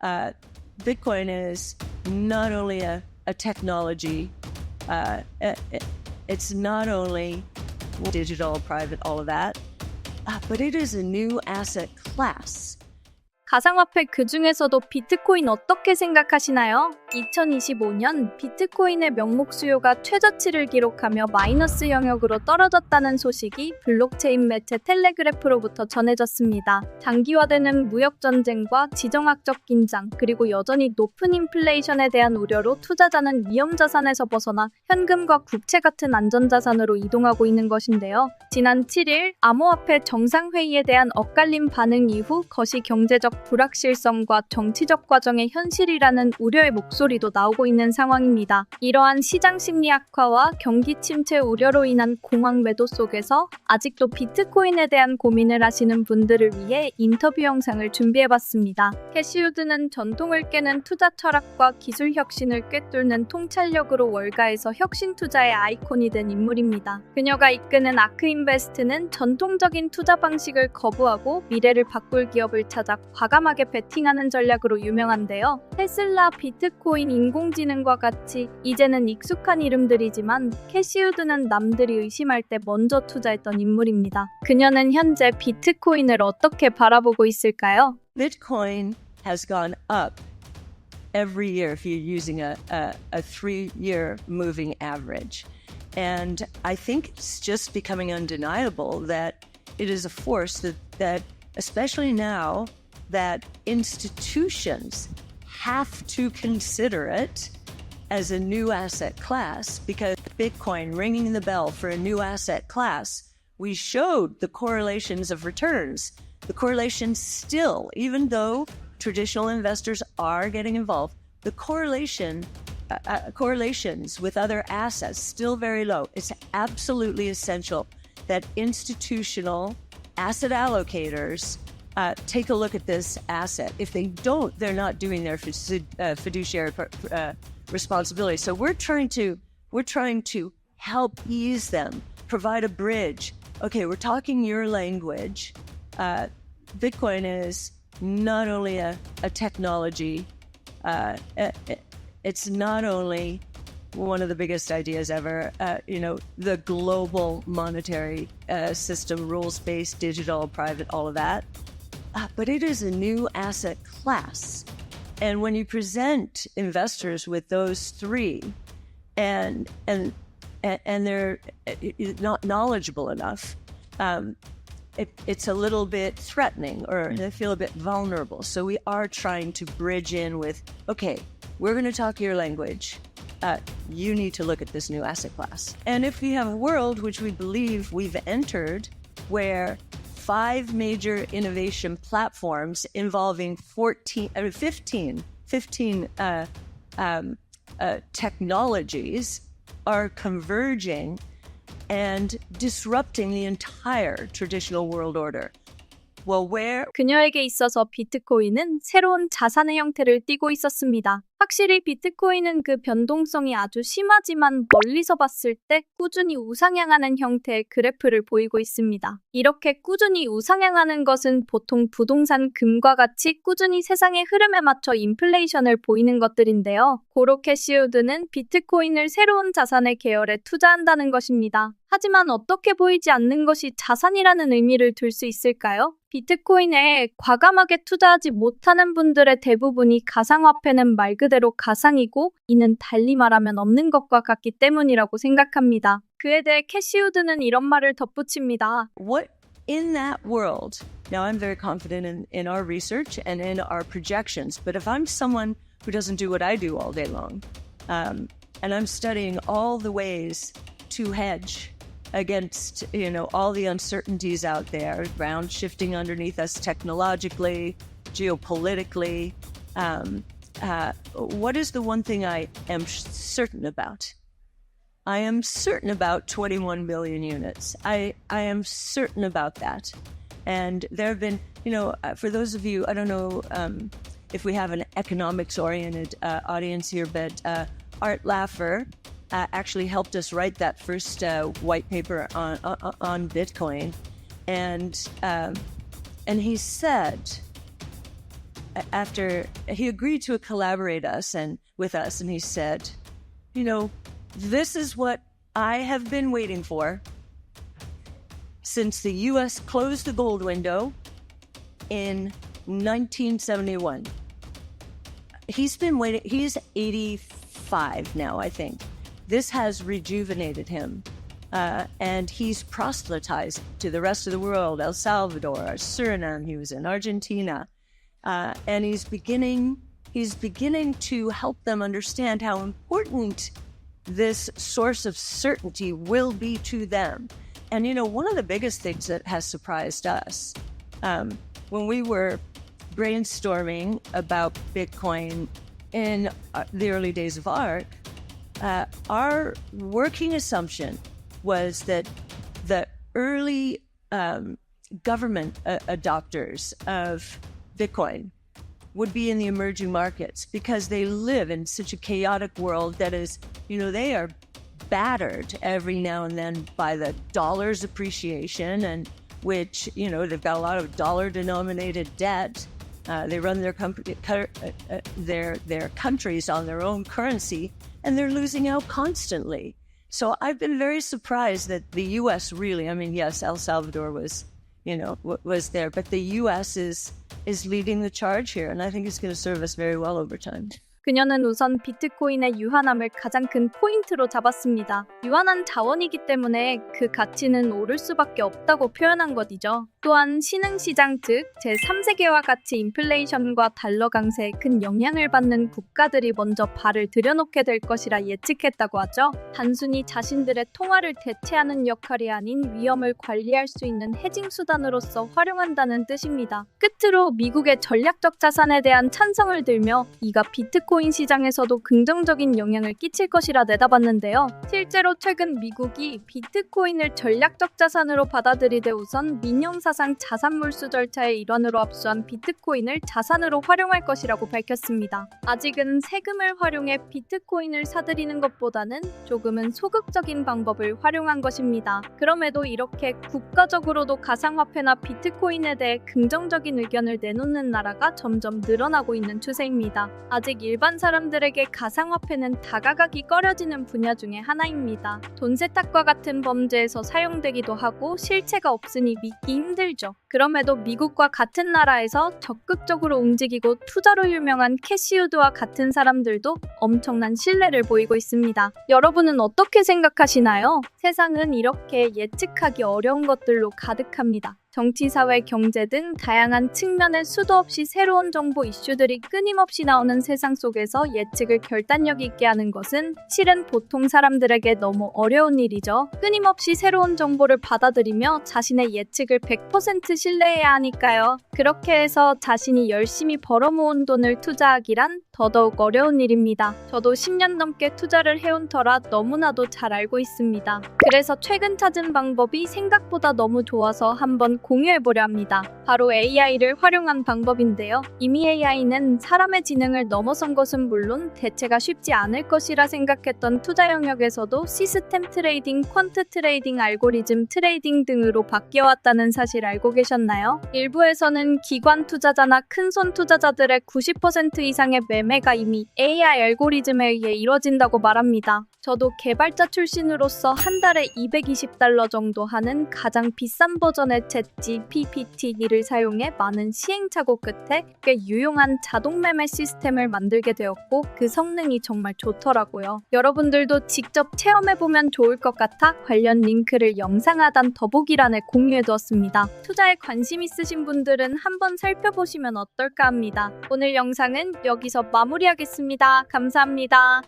uh, Bitcoin is not only a technology, it's not only digital, private, all of that, but it is a new asset class. 가상화폐 그중에서도 비트코인 어떻게 생각하시나요? 2025년 비트코인의 명목 수요가 최저치를 기록하며 마이너스 영역으로 떨어졌다는 소식이 블록체인 매체 텔레그래프로부터 전해졌습니다. 장기화되는 무역 전쟁과 지정학적 긴장, 그리고 여전히 높은 인플레이션에 대한 우려로 투자자는 위험 자산에서 벗어나 현금과 국채 같은 안전자산으로 이동하고 있는 것인데요. 지난 7일 암호화폐 정상회의에 대한 엇갈린 반응 이후 거시 경제적 불확실성과 정치적 과정의 현실이라는 우려의 목소리도 나오고 있는 상황입니다. 이러한 시장 심리 악화와 경기 침체 우려로 인한 공황 매도 속에서 아직도 비트코인에 대한 고민을 하시는 분들을 위해 인터뷰 영상을 준비해봤습니다. 캐시우드는 전통을 깨는 투자 철학과 기술 혁신을 꿰뚫는 통찰력으로 월가에서 혁신 투자의 아이콘이 된 인물입니다. 그녀가 이끄는 아크인베스트는 전통적인 투자 방식을 거부하고 미래를 바꿀 기업을 찾아 과감하게 베팅하는 전략으로 유명한데요. 테슬라, 비트코인, 인공지능과 같이 이제는 익숙한 이름들이지만 캐시우드는 남들이 의심할 때 먼저 투자했던 인물입니다. 그녀는 현재 비트코인을 어떻게 바라보고 있을까요? Bitcoin has gone up every year if you're using a 3-year moving average. And I think it's just becoming undeniable that it is a force that especially now, that institutions have to consider it as a new asset class, because Bitcoin ringing the bell for a new asset class, we showed the correlations of returns. The correlations still, even though traditional investors are getting involved, the correlations with other assets still very low. It's absolutely essential that institutional asset allocators take a look at this asset. If they don't, they're not doing their fiduciary responsibility. So we're trying to help ease them, provide a bridge. Okay, we're talking your language. Bitcoin is not only a technology. It's not only one of the biggest ideas ever. The global monetary system, rules-based, digital, private, all of that. But it is a new asset class. And when you present investors with those three and they're not knowledgeable enough, it's a little bit threatening, or they feel a bit vulnerable. So we are trying to bridge in with, okay, we're going to talk your language. You need to look at this new asset class. And if we have a world, which we believe we've entered, where 5 major innovation platforms involving 15 technologies are converging and disrupting the entire traditional world order. Well, where 그녀에게 있어서 비트코인은 새로운 자산의 형태를 띠고 있었습니다. 확실히 비트코인은 그 변동성이 아주 심하지만 멀리서 봤을 때 꾸준히 우상향하는 형태의 그래프를 보이고 있습니다. 이렇게 꾸준히 우상향하는 것은 보통 부동산 금과 같이 꾸준히 세상의 흐름에 맞춰 인플레이션을 보이는 것들인데요. 고로 캐시우드는 비트코인을 새로운 자산의 계열에 투자한다는 것입니다. 하지만 어떻게 보이지 않는 것이 자산이라는 의미를 둘 수 있을까요? 비트코인에 과감하게 투자하지 못하는 분들의 대부분이 가상화폐는 말 그대로 가상이고 이는 달리 말하면 없는 것과 같기 때문이라고 생각합니다. 그에 대해 캐시우드는 이런 말을 덧붙입니다. What in that world? Now I'm very confident in our research and in our projections, but if I'm someone who doesn't do what I do all day long, and I'm studying all the ways to hedge against, all the uncertainties out there, ground shifting underneath us technologically, geopolitically. What is the one thing I am certain about? I am certain about 21 million units. I am certain about that. And there have been, for those of you, I don't know if we have an economics-oriented audience here, but Art Laffer actually helped us write that first white paper on Bitcoin, and he said, after he agreed to collaborate with us, and he said, this is what I have been waiting for since the U.S. closed the gold window in 1971. He's been waiting. He's 85 now, I think. This has rejuvenated him. And he's proselytized to the rest of the world, El Salvador, Suriname, he was in Argentina. And he's beginning to help them understand how important this source of certainty will be to them. And, one of the biggest things that has surprised us, when we were brainstorming about Bitcoin in the early days of ARK, our working assumption was that the early government adopters of Bitcoin would be in the emerging markets because they live in such a chaotic world that is, they are battered every now and then by the dollar's appreciation, and which, they've got a lot of dollar-denominated debt. They run their countries on their own currency, and they're losing out constantly. So I've been very surprised that the U.S. really, yes, El Salvador was there, but the U.S. is leading the charge here, and I think it's going to serve us very well over time. 그녀는 우선 비트코인의 유한함을 가장 큰 포인트로 잡았습니다. 유한한 자원이기 때문에 그 가치는 오를 수밖에 없다고 표현한 것이죠. 또한 신흥시장 즉 제3세계와 같이 인플레이션과 달러 강세에 큰 영향을 받는 국가들이 먼저 발을 들여놓게 될 것이라 예측했다고 하죠. 단순히 자신들의 통화를 대체하는 역할이 아닌 위험을 관리할 수 있는 해징 수단으로서 활용한다는 뜻입니다. 끝으로 미국의 전략적 자산에 대한 찬성을 들며 이가 비트코인 시장에서도 긍정적인 영향을 끼칠 것이라 내다봤는데요. 실제로 최근 미국이 비트코인을 전략적 자산으로 받아들이되 우선 민영사상 자산몰수 절차의 일환으로 압수한 비트코인을 자산으로 활용할 것이라고 밝혔습니다. 아직은 세금을 활용해 비트코인을 사들이는 것보다는 조금은 소극적인 방법을 활용한 것입니다. 그럼에도 이렇게 국가적으로도 가상화폐나 비트코인에 대해 긍정적인 의견을 내놓는 나라가 점점 늘어나고 있는 추세입니다. 아직 일반 사람들에게 가상화폐는 다가가기 꺼려지는 분야 중에 하나입니다. 돈 세탁과 같은 범죄에서 사용되기도 하고 실체가 없으니 믿기 힘들죠. 그럼에도 미국과 같은 나라에서 적극적으로 움직이고 투자로 유명한 캐시 우드와 같은 사람들도 엄청난 신뢰를 보이고 있습니다. 여러분은 어떻게 생각하시나요? 세상은 이렇게 예측하기 어려운 것들로 가득합니다. 정치, 사회, 경제 등 다양한 측면의 수도 없이 새로운 정보 이슈들이 끊임없이 나오는 세상 속에서 예측을 결단력 있게 하는 것은 실은 보통 사람들에게 너무 어려운 일이죠. 끊임없이 새로운 정보를 받아들이며 자신의 예측을 100% 신뢰해야 하니까요. 그렇게 해서 자신이 열심히 벌어모은 돈을 투자하기란 더더욱 어려운 일입니다. 저도 10년 넘게 투자를 해온 터라 너무나도 잘 알고 있습니다. 그래서 최근 찾은 방법이 생각보다 너무 좋아서 한번 공유해보려 합니다. 바로 AI를 활용한 방법인데요. 이미 AI는 사람의 지능을 넘어선 것은 물론 대체가 쉽지 않을 것이라 생각했던 투자 영역에서도 시스템 트레이딩, 퀀트 트레이딩, 알고리즘 트레이딩 등으로 바뀌어왔다는 사실 알고 계셨나요? 일부에서는 기관 투자자나 큰손 투자자들의 90% 이상의 매매가 이미 AI 알고리즘에 의해 이뤄진다고 말합니다. 저도 개발자 출신으로서 한 달에 $220 정도 하는 가장 비싼 버전의 ChatGPT를 사용해 많은 시행착오 끝에 꽤 유용한 자동 매매 시스템을 만들게 되었고 그 성능이 정말 좋더라고요. 여러분들도 직접 체험해보면 좋을 것 같아 관련 링크를 영상 하단 더보기란에 공유해두었습니다. 투자에 관심 있으신 분들은 한번 살펴보시면 어떨까 합니다. 오늘 영상은 여기서 마무리하겠습니다. 감사합니다.